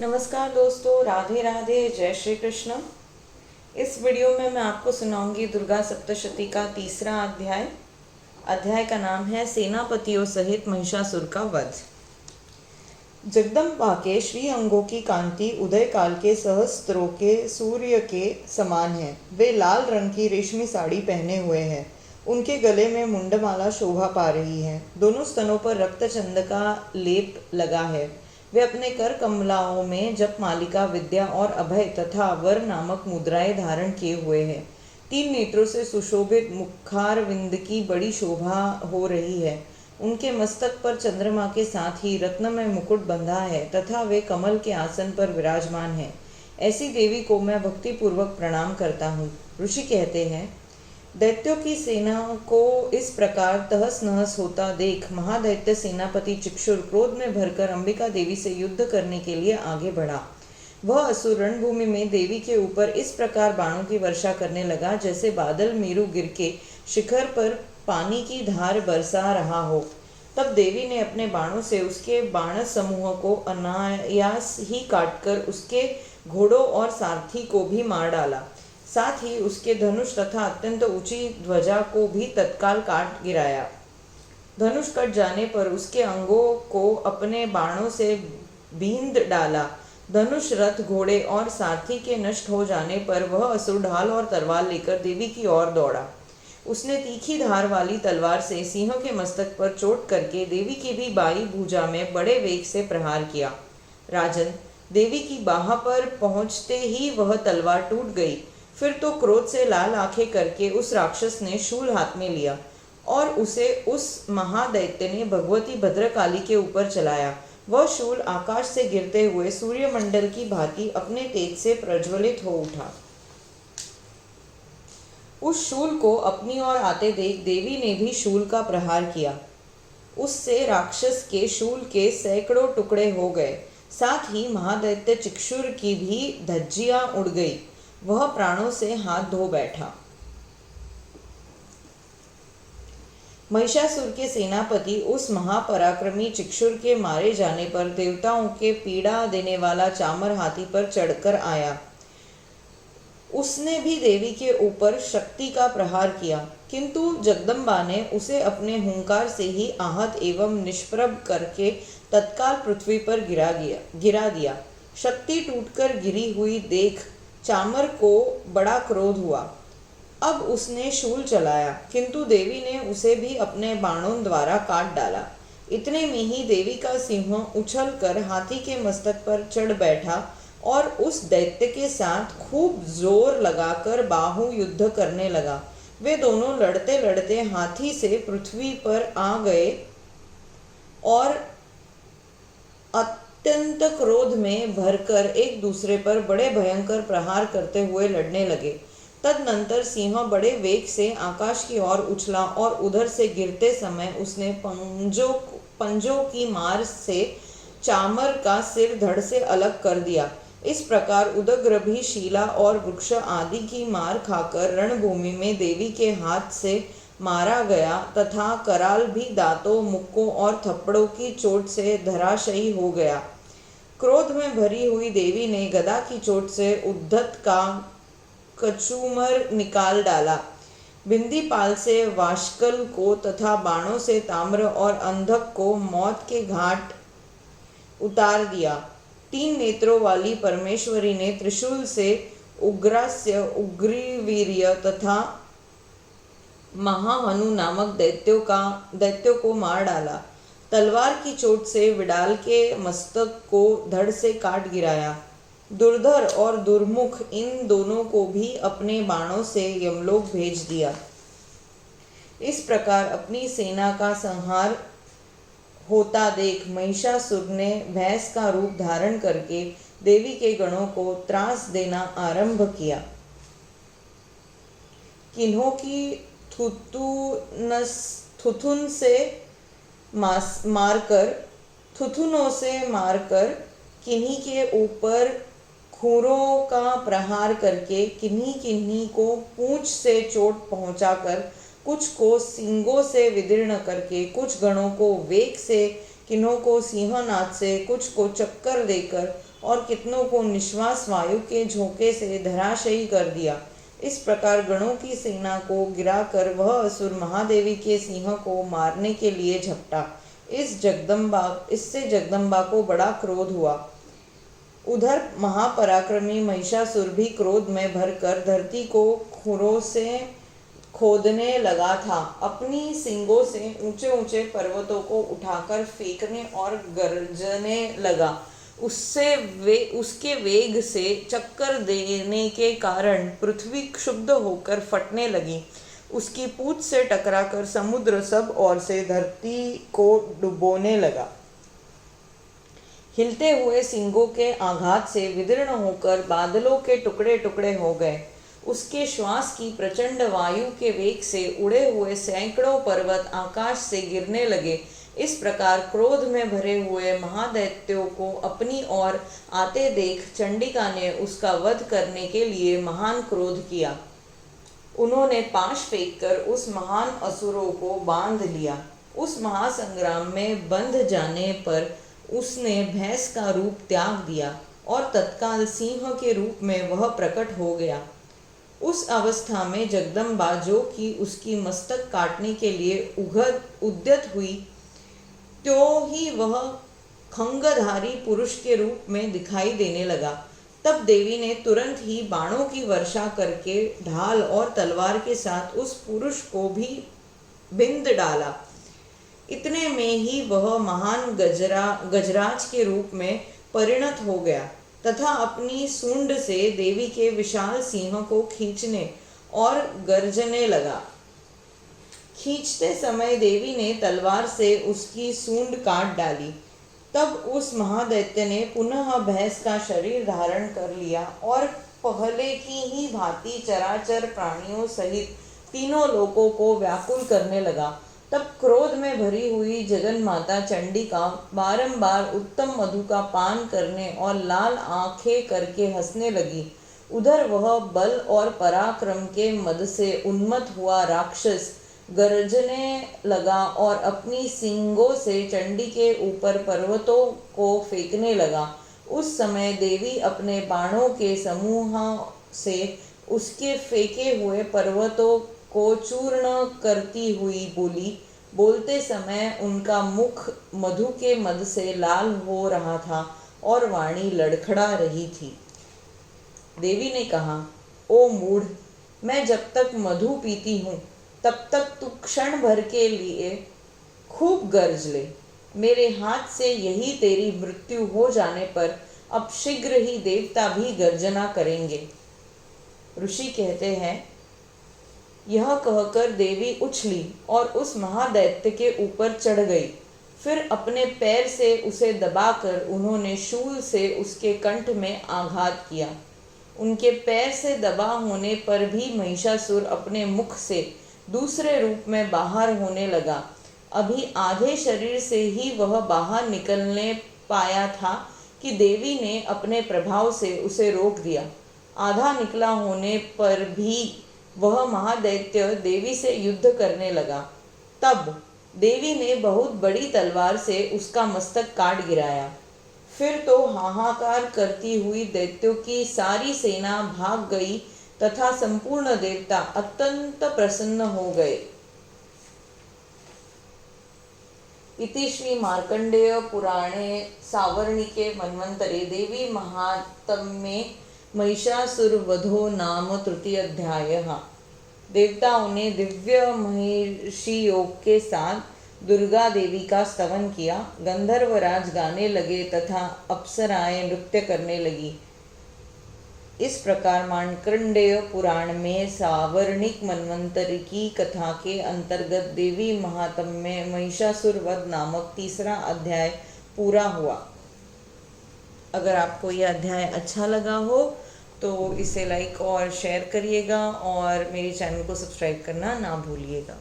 नमस्कार दोस्तों, राधे राधे, जय श्री कृष्ण। इस वीडियो में मैं आपको सुनाऊंगी दुर्गा सप्तशती का तीसरा अध्याय। अध्याय का नाम है सेनापतियों सहित महिषासुर का वध। जगदम्बा के श्री अंगों की कांति उदय काल के सहस्त्रों के सूर्य के समान है। वे लाल रंग की रेशमी साड़ी पहने हुए हैं। उनके गले में मुंडमाला शोभा पा रही है। दोनों स्तनों पर रक्तचंद का लेप लगा है। वे अपने कर कमलाओं में जप मालिका, विद्या और अभय तथा वर नामक मुद्राएं धारण किए हुए हैं। 3 नेत्रों से सुशोभित मुखारविंद की बड़ी शोभा हो रही है। उनके मस्तक पर चंद्रमा के साथ ही रत्नमय मुकुट बंधा है तथा वे कमल के आसन पर विराजमान है। ऐसी देवी को मैं भक्तिपूर्वक प्रणाम करता हूँ। ऋषि कहते हैं, दैत्यों की सेना को इस प्रकार तहस नहस होता देख महादैत्य सेनापति चिक्षुर क्रोध में भरकर अंबिका देवी से युद्ध करने के लिए आगे बढ़ा। वह असुर रणभूमि में देवी के ऊपर इस प्रकार बाणों की वर्षा करने लगा जैसे बादल मेरु गिर के शिखर पर पानी की धार बरसा रहा हो। तब देवी ने अपने बाणों से उसके बाण समूह को अनायास ही काटकर उसके घोड़ों और सारथी को भी मार डाला। साथ ही उसके धनुष तथा अत्यंत ऊंची ध्वजा को भी तत्काल काट गिराया। धनुष कट जाने पर उसके अंगों को अपने बाणों से बींध डाला। धनुष, रथ, घोड़े और सारथी के नष्ट हो जाने पर वह असुर ढाल और तलवार लेकर देवी की ओर दौड़ा। उसने तीखी धार वाली तलवार से सिंह के मस्तक पर चोट करके देवी की भी बाई भुजा में बड़े वेग से प्रहार किया। राजन, देवी की बाह पर पहुंचते ही वह तलवार टूट गई। फिर तो क्रोध से लाल आंखें करके उस राक्षस ने शूल हाथ में लिया और उसे उस महादैत्य ने भगवती भद्रकाली के ऊपर चलाया। वह शूल आकाश से गिरते हुए सूर्यमंडल की भांति अपने तेज से प्रज्वलित हो उठा। उस शूल को अपनी ओर आते देख देवी ने भी शूल का प्रहार किया। उससे राक्षस के शूल के सैकड़ों टुकड़े हो गए। साथ ही महादैत्य चिक्षुर की भी धज्जियां उड़ गई। वह प्राणों से हाथ धो बैठा। महिषासुर के सेनापति उस महापराक्रमी चिक्षुर के मारे जाने पर देवताओं के पीड़ा देने वाला चामर हाथी पर चढ़कर आया। उसने भी देवी के ऊपर शक्ति का प्रहार किया, किंतु जगदम्बा ने उसे अपने हुंकार से ही आहत एवं निष्प्रभ करके तत्काल पृथ्वी पर गिरा दिया। शक्ति टूटकर गिरी हुई देख चामर को बड़ा क्रोध हुआ। अब उसने शूल चलाया, किंतु देवी ने उसे भी अपने बाणों द्वारा काट डाला। इतने में ही देवी का सिंह उछलकर हाथी के मस्तक पर चढ़ बैठा और उस दैत्य के साथ खूब जोर लगाकर बाहु युद्ध करने लगा। वे दोनों लड़ते लड़ते हाथी से पृथ्वी पर आ गए और अत्यंत क्रोध में भरकर एक दूसरे पर बड़े भयंकर प्रहार करते हुए लड़ने लगे। तदनंतर सिंह बड़े वेग से आकाश की ओर उछला और उधर से गिरते समय उसने पंजों की मार से चामर का सिर धड़ से अलग कर दिया। इस प्रकार उदग्र भी शीला और वृक्ष आदि की मार खाकर रणभूमि में देवी के हाथ से मारा गया तथा कराल भी दांतों, मुक्कों और थप्पड़ों की चोट से धराशायी हो गया। क्रोध में भरी हुई देवी ने गदा की चोट से उद्धत का कचूमर निकाल डाला। बिंदीपाल से वाशकल को तथा बाणों से ताम्र और अंधक को मौत के घाट उतार दिया। 3 नेत्रों वाली परमेश्वरी ने त्रिशूल से उग्रास्य, उग्रीवीर्य तथा महाहनु नामक दैत्यों को मार डाला। तलवार की चोट से विडाल के मस्तक को धड़ से काट गिराया। दुर्धर और दुर्मुख इन दोनों को भी अपने बाणों से यमलोक भेज दिया। इस प्रकार अपनी सेना का संहार होता देख महिषासुर ने भैंस का रूप धारण करके देवी के गणों को त्रास देना आरंभ किया। किन्हों की थुथुनों से मारकर किन्हीं के ऊपर खूरों का प्रहार करके किन्हीं को पूंछ से चोट पहुंचाकर कुछ को सींगों से विदीर्ण करके कुछ गणों को वेग से किन्हों को सिंहनाद से, कुछ को चक्कर देकर और कितनों को निश्वास वायु के झोंके से धराशायी कर दिया। इस प्रकार गणों की सेना को गिराकर वह असुर महादेवी के सिंह को मारने के लिए झपटा। इससे जगदम्बा को बड़ा क्रोध हुआ। उधर महापराक्रमी महिषासुर भी क्रोध में भरकर धरती को खुरों से खोदने लगा था। अपनी सींगों से ऊंचे ऊंचे पर्वतों को उठाकर फेंकने और गरजने लगा। उसके वेग से चक्कर देने के कारण पृथ्वी क्षुब्ध होकर फटने लगी। उसकी पूंछ से टकराकर समुद्र सब ओर से धरती को डुबोने लगा। हिलते हुए सींगों के आघात से विदीर्ण होकर बादलों के टुकड़े टुकड़े हो गए। उसके श्वास की प्रचंड वायु के वेग से उड़े हुए सैकड़ों पर्वत आकाश से गिरने लगे। इस प्रकार क्रोध में भरे हुए महादैत्यों को अपनी ओर आते देख चंडिका ने उसका वध करने के लिए महान क्रोध किया। उन्होंने पाश फेंककर उस महान असुरों को बांध लिया। उस महासंग्राम में बंध जाने पर उसने भैंस का रूप त्याग दिया और तत्काल सिंह के रूप में वह प्रकट हो गया। उस अवस्था में जगदम्बा, जो कि उसकी मस्तक काटने के लिए उद्यत हुई, त्यों ही वह खंगधारी पुरुष के रूप में दिखाई देने लगा। तब देवी ने तुरंत ही बाणों की वर्षा करके ढाल और तलवार के साथ उस पुरुष को भी बिंद डाला। इतने में ही वह महान गजराज के रूप में परिणत हो गया तथा अपनी सूंड से देवी के विशाल सिंह को खींचने और गर्जने लगा। खींचते समय देवी ने तलवार से उसकी सूंड काट डाली। तब उस महादैत्य ने पुनः भैंस का शरीर धारण कर लिया और पहले की ही भांति चराचर प्राणियों सहित तीनों लोकों को व्याकुल करने लगा। तब क्रोध में भरी हुई जगन माता चंडिका बारंबार उत्तम मधु का पान करने और लाल आंखें करके हंसने लगी। उधर वह बल और पराक्रम के मद से उन्मत्त हुआ राक्षस गरजने लगा और अपनी सींगों से चंडी के ऊपर पर्वतों को फेंकने लगा। उस समय देवी अपने बाणों के समूह से उसके फेंके हुए पर्वतों को चूर्ण करती हुई बोली। बोलते समय उनका मुख मधु के मद से लाल हो रहा था और वाणी लड़खड़ा रही थी। देवी ने कहा, ओ मूढ़, मैं जब तक मधु पीती हूँ तब तक तू क्षण भर के लिए खूब गर्ज ले। मेरे हाथ से यही तेरी मृत्यु हो जाने पर अब शीघ्र ही देवता भी गर्जना करेंगे। ऋषि कहते हैं, यह कहकर देवी उछली और उस महादैत्य के ऊपर चढ़ गई। फिर अपने पैर से उसे दबाकर उन्होंने शूल से उसके कंठ में आघात किया। उनके पैर से दबा होने पर भी महिषासुर अपने मुख से दूसरे रूप में बाहर होने लगा। अभी आधे शरीर से ही वह बाहर निकलने पाया था कि देवी ने अपने प्रभाव से उसे रोक दिया। आधा निकला होने पर भी वह महादैत्य देवी से युद्ध करने लगा। तब देवी ने बहुत बड़ी तलवार से उसका मस्तक काट गिराया। फिर तो हाहाकार करती हुई दैत्यों की सारी सेना भाग गई तथा संपूर्ण देवता अत्यंत प्रसन्न हो गए। इति श्री मार्कंडेय पुराणे सावर्णिके मन्वंतरे देवी महात्म्ये महिषासुर वधो नाम तृतीय अध्याय। देवताओं ने दिव्य महिषी योग के साथ दुर्गा देवी का स्तवन किया। गंधर्वराज गाने लगे तथा अप्सराएं नृत्य करने लगी। इस प्रकार मार्कंडेय पुराण में सावर्णिक मन्वंतर की कथा के अंतर्गत देवी महात्म्य महिषासुर वध नामक तीसरा अध्याय पूरा हुआ। अगर आपको यह अध्याय अच्छा लगा हो तो इसे लाइक और शेयर करिएगा और मेरे चैनल को सब्सक्राइब करना ना भूलिएगा।